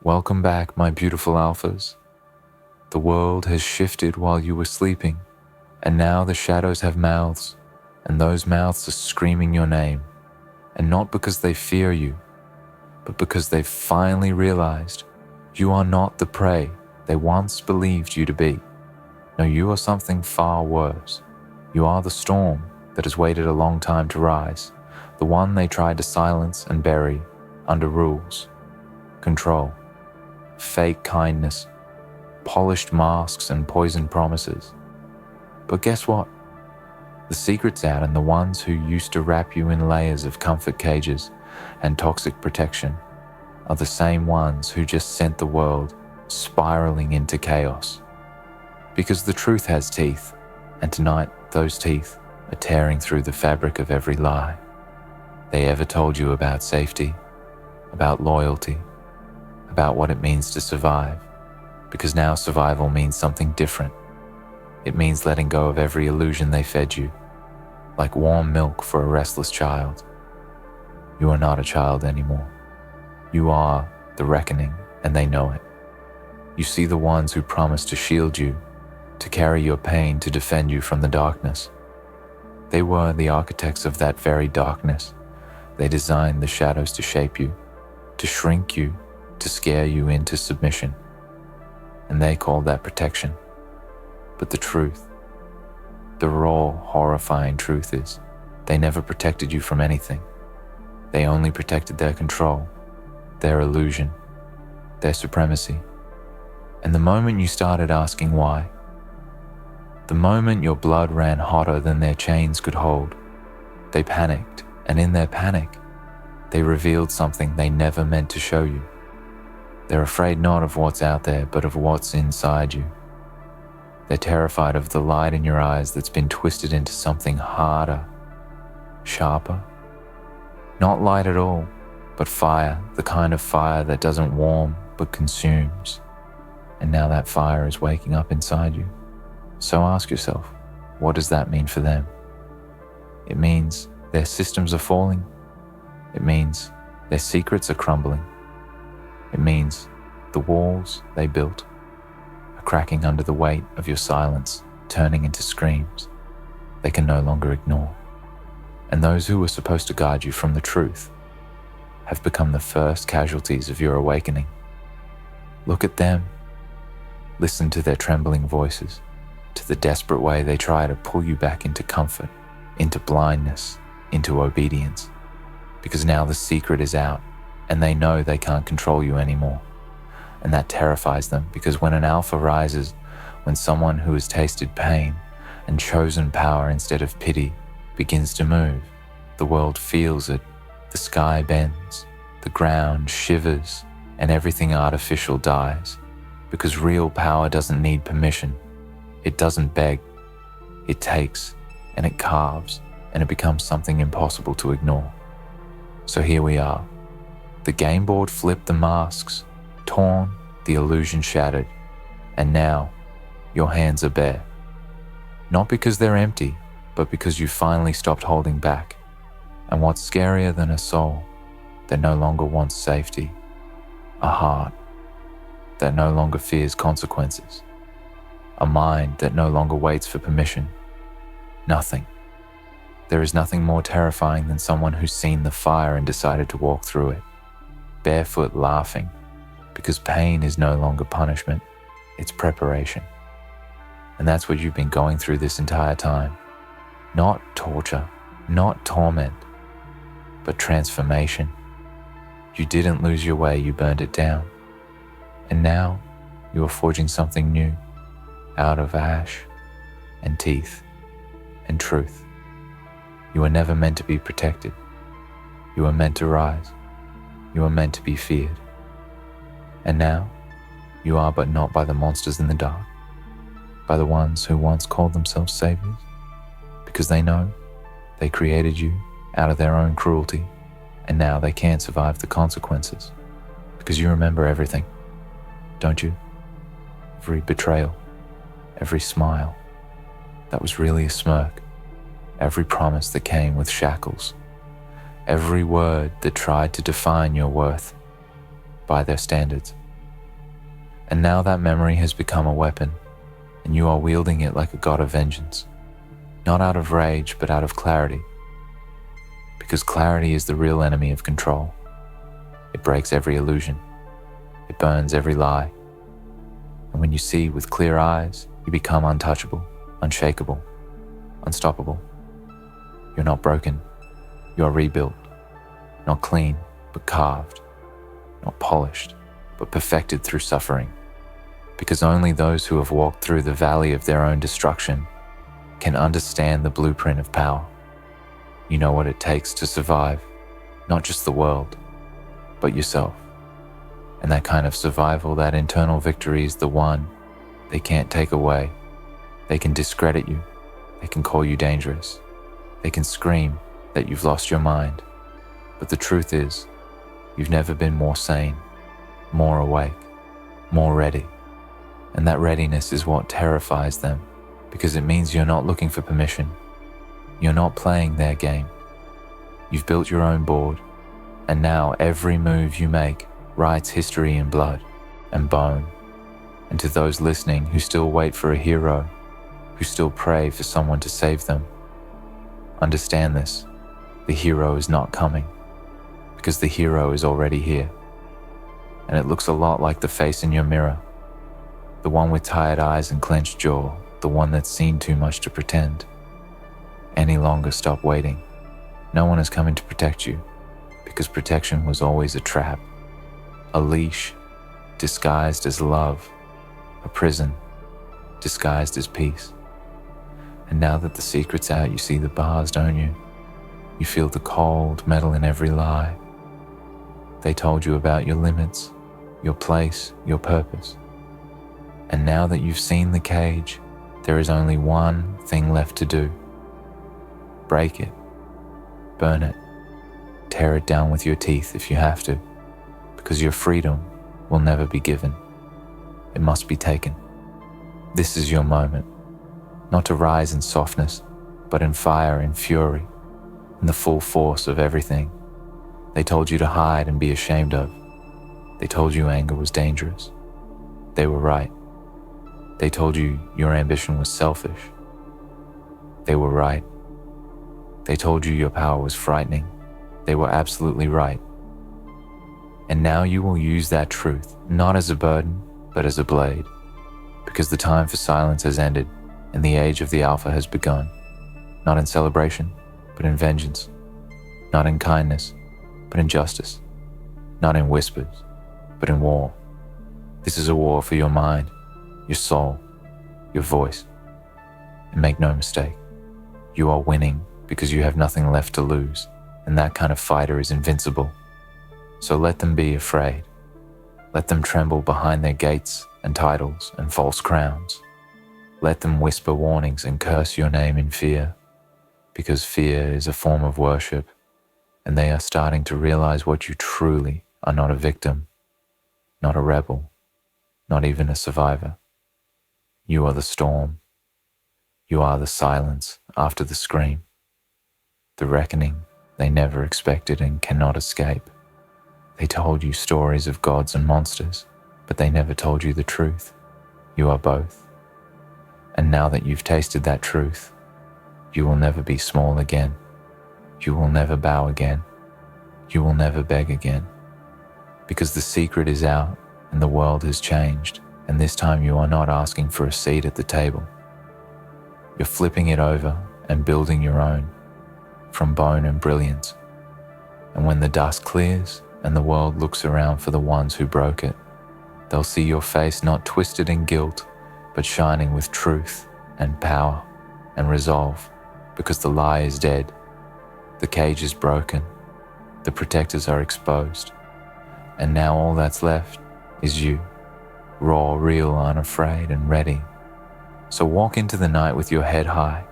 Welcome back, my beautiful alphas. The world has shifted while you were sleeping, and now the shadows have mouths, and those mouths are screaming your name, and not because they fear you, but because they've finally realized you are not the prey they once believed you to be. No, you are something far worse. You are the storm that has waited a long time to rise, the one they tried to silence and bury under rules, control, fake kindness, polished masks and poisoned promises. But guess what? The secret's out, and the ones who used to wrap you in layers of comfort cages and toxic protection are the same ones who just sent the world spiraling into chaos. Because the truth has teeth, and tonight those teeth are tearing through the fabric of every lie they ever told you about safety, about loyalty, about what it means to survive. Because now survival means something different. It means letting go of every illusion they fed you, like warm milk for a restless child. You are not a child anymore. You are the reckoning, and they know it. You see the ones who promised to shield you, to carry your pain, to defend you from the darkness. They were the architects of that very darkness. They designed the shadows to shape you, to shrink you, to scare you into submission. And they called that protection. But the truth, the raw, horrifying truth is, they never protected you from anything. They only protected their control, their illusion, their supremacy. And the moment you started asking why, the moment your blood ran hotter than their chains could hold, they panicked, and in their panic, they revealed something they never meant to show you. They're afraid not of what's out there, but of what's inside you. They're terrified of the light in your eyes that's been twisted into something harder, sharper. Not light at all, but fire, the kind of fire that doesn't warm, but consumes. And now that fire is waking up inside you. So ask yourself, what does that mean for them? It means their systems are falling. It means their secrets are crumbling. It means the walls they built are cracking under the weight of your silence, turning into screams they can no longer ignore. And those who were supposed to guide you from the truth have become the first casualties of your awakening. Look at them. Listen to their trembling voices, to the desperate way they try to pull you back into comfort, into blindness, into obedience. Because now the secret is out, and they know they can't control you anymore. And that terrifies them, because when an alpha rises, when someone who has tasted pain and chosen power instead of pity begins to move, the world feels it, the sky bends, the ground shivers, and everything artificial dies. Because real power doesn't need permission. It doesn't beg. It takes, and it carves, and it becomes something impossible to ignore. So here we are. The game board flipped, the masks torn, the illusion shattered, and now your hands are bare. Not because they're empty, but because you finally stopped holding back. And what's scarier than a soul that no longer wants safety, a heart that no longer fears consequences, a mind that no longer waits for permission? Nothing. There is nothing more terrifying than someone who's seen the fire and decided to walk through it, barefoot, laughing, because pain is no longer punishment, it's preparation. And that's what you've been going through this entire time. Not torture, not torment, but transformation. You didn't lose your way, you burned it down. And now you are forging something new, out of ash and teeth and truth. You were never meant to be protected. You were meant to rise. You were meant to be feared. And now, you are but not by the monsters in the dark, by the ones who once called themselves saviors, because they know they created you out of their own cruelty, and now they can't survive the consequences, because you remember everything, don't you? Every betrayal, every smile that was really a smirk, every promise that came with shackles, every word that tried to define your worth by their standards. And now that memory has become a weapon, and you are wielding it like a god of vengeance, not out of rage, but out of clarity. Because clarity is the real enemy of control. It breaks every illusion. It burns every lie. And when you see with clear eyes, you become untouchable, unshakable, unstoppable. You're not broken. You are rebuilt. Not clean, but carved. Not polished, but perfected through suffering. Because only those who have walked through the valley of their own destruction can understand the blueprint of power. You know what it takes to survive, not just the world, but yourself. And that kind of survival, that internal victory is the one they can't take away. They can discredit you. They can call you dangerous. They can scream that you've lost your mind. But the truth is, you've never been more sane, more awake, more ready. And that readiness is what terrifies them, because it means you're not looking for permission. You're not playing their game. You've built your own board, and now every move you make writes history in blood and bone. And to those listening who still wait for a hero, who still pray for someone to save them, understand this: the hero is not coming, because the hero is already here. And it looks a lot like the face in your mirror, the one with tired eyes and clenched jaw, the one that's seen too much to pretend. Any longer stop waiting. No one is coming to protect you, because protection was always a trap, a leash disguised as love, a prison disguised as peace. And now that the secret's out, you see the bars, don't you? You feel the cold metal in every lie. They told you about your limits, your place, your purpose. And now that you've seen the cage, there is only one thing left to do. Break it, burn it, tear it down with your teeth if you have to, because your freedom will never be given. It must be taken. This is your moment, not to rise in softness, but in fire and fury, in the full force of everything they told you to hide and be ashamed of. They told you anger was dangerous. They were right. They told you your ambition was selfish. They were right. They told you your power was frightening. They were absolutely right. And now you will use that truth, not as a burden, but as a blade, because the time for silence has ended and the age of the Alpha has begun, not in celebration, but in vengeance, not in kindness, but in justice, not in whispers, but in war. This is a war for your mind, your soul, your voice. And make no mistake, you are winning because you have nothing left to lose, and that kind of fighter is invincible. So let them be afraid. Let them tremble behind their gates and titles and false crowns. Let them whisper warnings and curse your name in fear, because fear is a form of worship, and they are starting to realize what you truly are: not a victim, not a rebel, not even a survivor. You are the storm. You are the silence after the scream, the reckoning they never expected and cannot escape. They told you stories of gods and monsters, but they never told you the truth. You are both. And now that you've tasted that truth, you will never be small again. You will never bow again. You will never beg again. Because the secret is out and the world has changed, and this time you are not asking for a seat at the table. You're flipping it over and building your own, from bone and brilliance. And when the dust clears and the world looks around for the ones who broke it, they'll see your face not twisted in guilt, but shining with truth and power and resolve, because the lie is dead, the cage is broken, the protectors are exposed, and now all that's left is you, raw, real, unafraid, and ready. So walk into the night with your head high,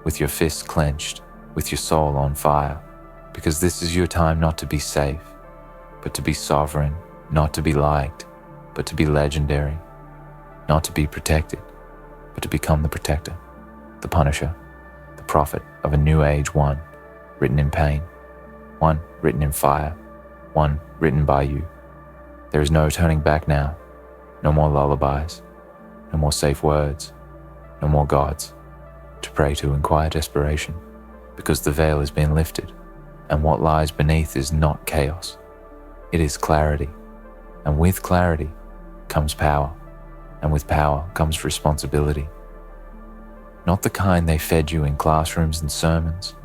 with your fists clenched, with your soul on fire, because this is your time not to be safe, but to be sovereign, not to be liked, but to be legendary, not to be protected, but to become the protector, the punisher, the prophet of a new age, one written in pain, one written in fire, one written by you. There is no turning back now. No more lullabies, no more safe words, no more gods to pray to in quiet desperation, because the veil has been lifted, and what lies beneath is not chaos. It is clarity, and with clarity comes power, and with power comes responsibility. Not the kind they fed you in classrooms and sermons,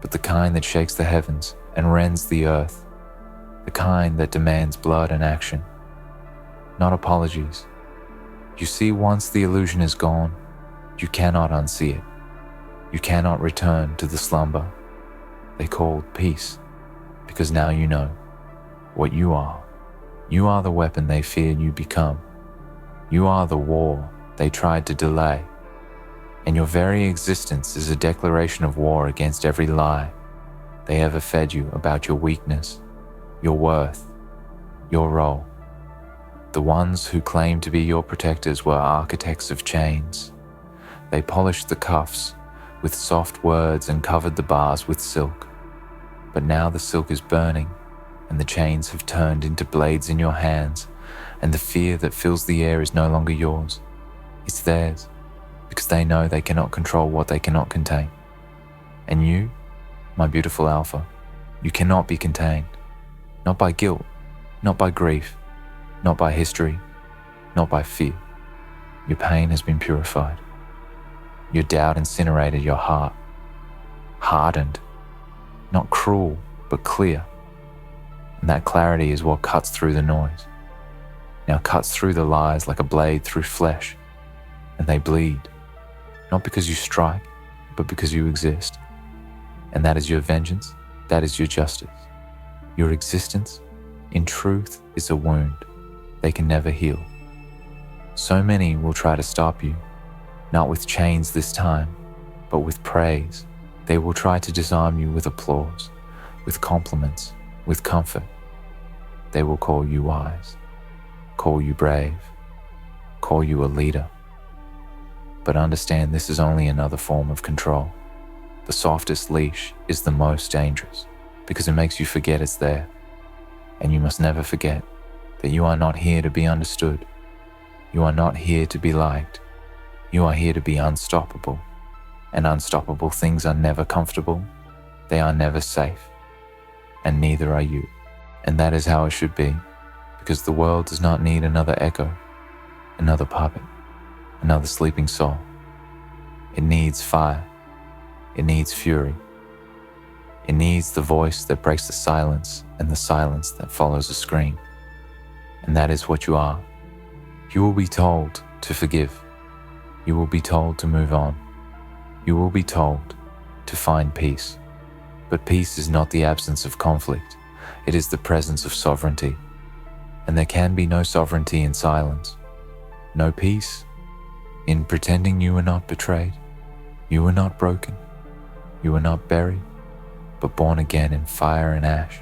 but the kind that shakes the heavens and rends the earth, the kind that demands blood and action, not apologies. You see, once the illusion is gone, you cannot unsee it. You cannot return to the slumber they called peace, because now you know what you are. You are the weapon they feared you become. You are the war they tried to delay. And your very existence is a declaration of war against every lie they ever fed you about your weakness, your worth, your role. The ones who claimed to be your protectors were architects of chains. They polished the cuffs with soft words and covered the bars with silk. But now the silk is burning, and the chains have turned into blades in your hands, and the fear that fills the air is no longer yours. It's theirs, because they know they cannot control what they cannot contain. And you, my beautiful Alpha, you cannot be contained. Not by guilt, not by grief, not by history, not by fear. Your pain has been purified. Your doubt incinerated your heart. Hardened, not cruel, but clear. And that clarity is what cuts through the noise. Now cuts through the lies like a blade through flesh. And they bleed, not because you strike, but because you exist. And that is your vengeance, that is your justice. Your existence, in truth, is a wound they can never heal. So many will try to stop you, not with chains this time, but with praise. They will try to disarm you with applause, with compliments, with comfort. They will call you wise, call you brave, call you a leader. But understand, this is only another form of control. The softest leash is the most dangerous because it makes you forget it's there. And you must never forget that you are not here to be understood. You are not here to be liked. You are here to be unstoppable. And unstoppable things are never comfortable. They are never safe. And neither are you. And that is how it should be, because the world does not need another echo, another puppet, another sleeping soul. It needs fire. It needs fury. It needs the voice that breaks the silence and the silence that follows a scream. And that is what you are. You will be told to forgive. You will be told to move on. You will be told to find peace. But peace is not the absence of conflict. It is the presence of sovereignty. And there can be no sovereignty in silence. No peace in pretending you were not betrayed. You were not broken. You were not buried, but born again in fire and ash.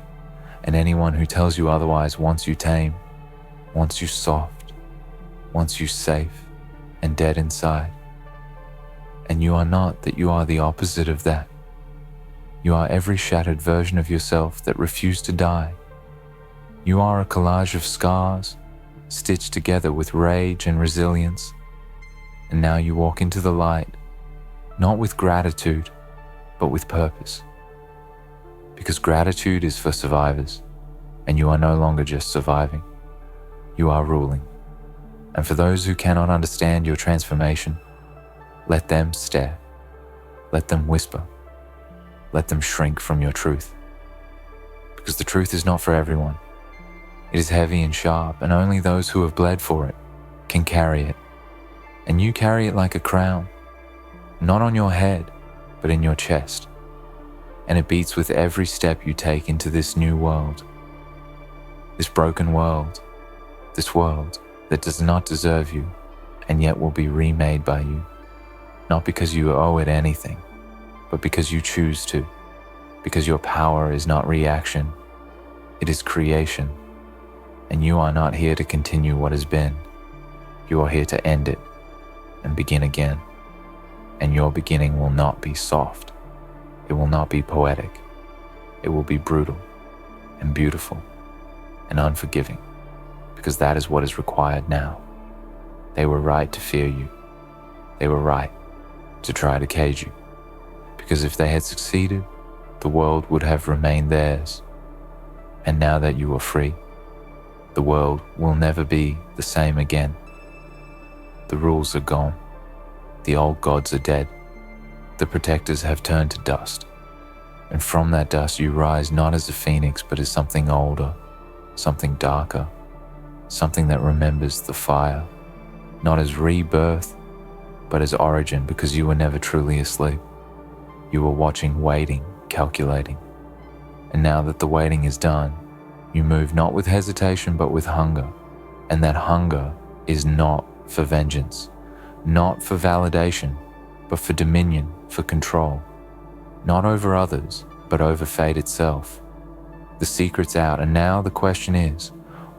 And anyone who tells you otherwise wants you tame, wants you soft, wants you safe and dead inside. And you are not that, you are the opposite of that. You are every shattered version of yourself that refused to die. You are a collage of scars, stitched together with rage and resilience. And now you walk into the light, not with gratitude, but with purpose. Because gratitude is for survivors, and you are no longer just surviving. You are ruling. And for those who cannot understand your transformation, let them stare. Let them whisper. Let them shrink from your truth. Because the truth is not for everyone. It is heavy and sharp, and only those who have bled for it can carry it. And you carry it like a crown, not on your head, but in your chest. And it beats with every step you take into this new world. This broken world. This world that does not deserve you, and yet will be remade by you. Not because you owe it anything, but because you choose to. Because your power is not reaction, it is creation. And you are not here to continue what has been. You are here to end it and begin again. And your beginning will not be soft. It will not be poetic. It will be brutal and beautiful and unforgiving. because that is what is required now. They were right to fear you. They were right to try to cage you, because if they had succeeded, the world would have remained theirs. And now that you are free, the world will never be the same again. The rules are gone. The old gods are dead. The protectors have turned to dust. And from that dust you rise not as a phoenix, but as something older, something darker, something that remembers the fire, not as rebirth, but as origin, because you were never truly asleep. You were watching, waiting, calculating. And now that the waiting is done, you move not with hesitation, but with hunger. And that hunger is not for vengeance, not for validation, but for dominion, for control. Not over others, but over fate itself. The secret's out, and now the question is,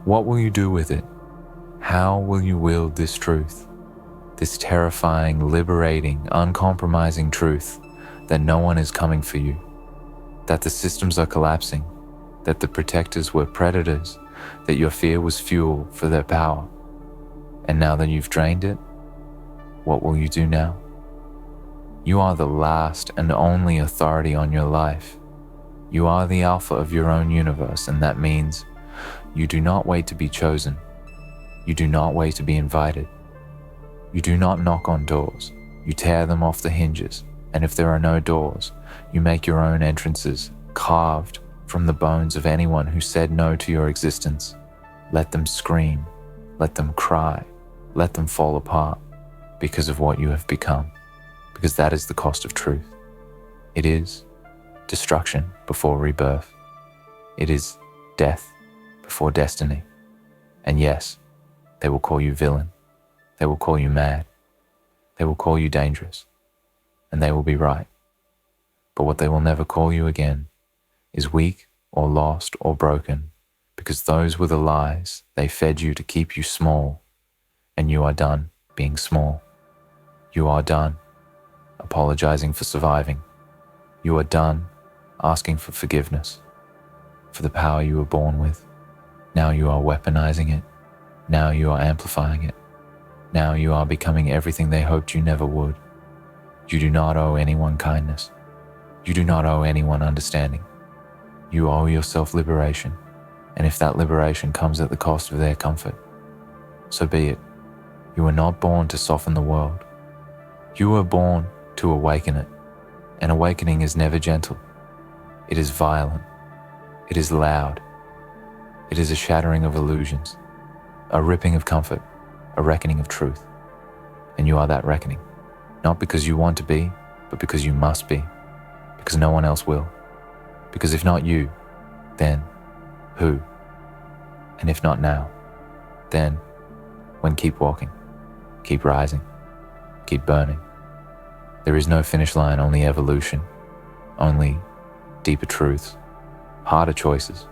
what will you do with it? How will you wield this truth? This terrifying, liberating, uncompromising truth that no one is coming for you, that the systems are collapsing, that the protectors were predators, that your fear was fuel for their power. And now that you've drained it, what will you do now? You are the last and only authority on your life. You are the alpha of your own universe, and that means you do not wait to be chosen. You do not wait to be invited. You do not knock on doors. You tear them off the hinges, and if there are no doors, you make your own entrances, carved from the bones of anyone who said no to your existence. Let them scream, let them cry, let them fall apart because of what you have become, because that is the cost of truth. It is destruction before rebirth. It is death before destiny. And yes, they will call you villain. They will call you mad. They will call you dangerous. And they will be right. But what they will never call you again is weak or lost or broken, because those were the lies they fed you to keep you small, and you are done being small. You are done apologizing for surviving. You are done asking for forgiveness for the power you were born with. Now you are weaponizing it. Now you are amplifying it. Now you are becoming everything they hoped you never would. You do not owe anyone kindness. You do not owe anyone understanding. You owe yourself liberation, and if that liberation comes at the cost of their comfort, so be it. You were not born to soften the world. You were born to awaken it, and awakening is never gentle. It is violent. It is loud. It is a shattering of illusions, a ripping of comfort, a reckoning of truth. And you are that reckoning, not because you want to be, but because you must be, because no one else will. Because if not you, then who? And if not now, then when? Keep walking, keep rising, keep burning. There is no finish line, only evolution, only deeper truths, harder choices,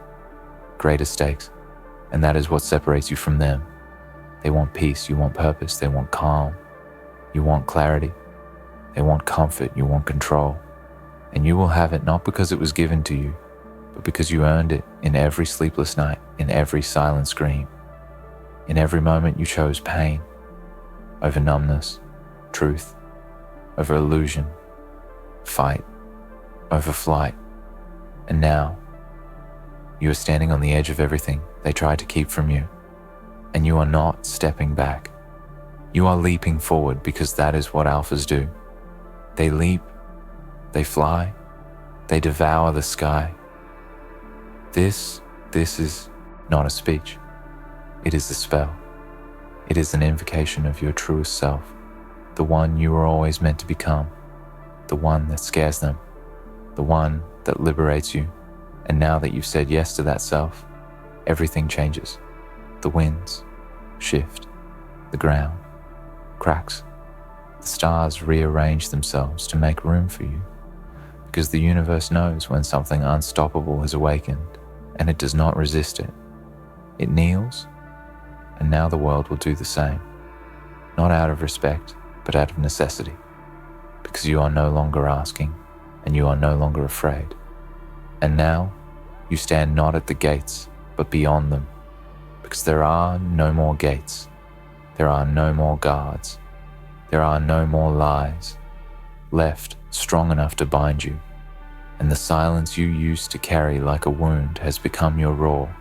greater stakes, and that is what separates you from them. They want peace, you want purpose, they want calm, you want clarity, they want comfort, you want control. And you will have it not because it was given to you, but because you earned it in every sleepless night, in every silent scream. In every moment you chose pain over numbness, truth over illusion, fight over flight. And now you are standing on the edge of everything they tried to keep from you, and you are not stepping back. You are leaping forward, because that is what alphas do. They leap. They fly, they devour the sky. This is not a speech. It is a spell. It is an invocation of your truest self, the one you were always meant to become, the one that scares them, the one that liberates you. And now that you've said yes to that self, everything changes. The winds shift, the ground cracks, the stars rearrange themselves to make room for you. Because the universe knows when something unstoppable has awakened, and it does not resist it. It kneels, and now the world will do the same, not out of respect, but out of necessity, because you are no longer asking, and you are no longer afraid. And now, you stand not at the gates, but beyond them, because there are no more gates, there are no more guards, there are no more lies left strong enough to bind you, and the silence you used to carry like a wound has become your roar,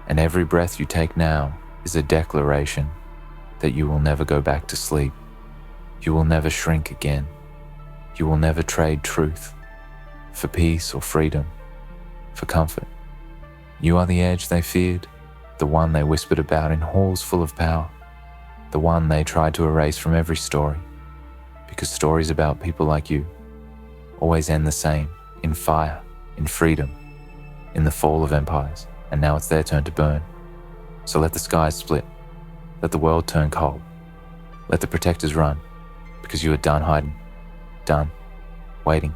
and every breath you take now is a declaration that you will never go back to sleep, you will never shrink again, you will never trade truth for peace or freedom, for comfort. You are the edge they feared, the one they whispered about in halls full of power, the one they tried to erase from every story, because stories about people like you always end the same, in fire, in freedom, in the fall of empires, and now it's their turn to burn. So let the skies split, let the world turn cold, let the protectors run, because you are done hiding, done waiting,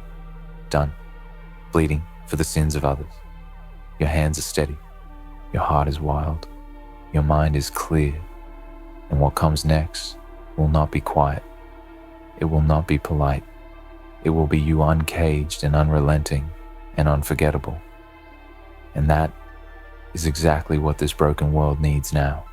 done bleeding for the sins of others. Your hands are steady, your heart is wild, your mind is clear, and what comes next will not be quiet. It will not be polite. It will be you uncaged and unrelenting and unforgettable. And that is exactly what this broken world needs now.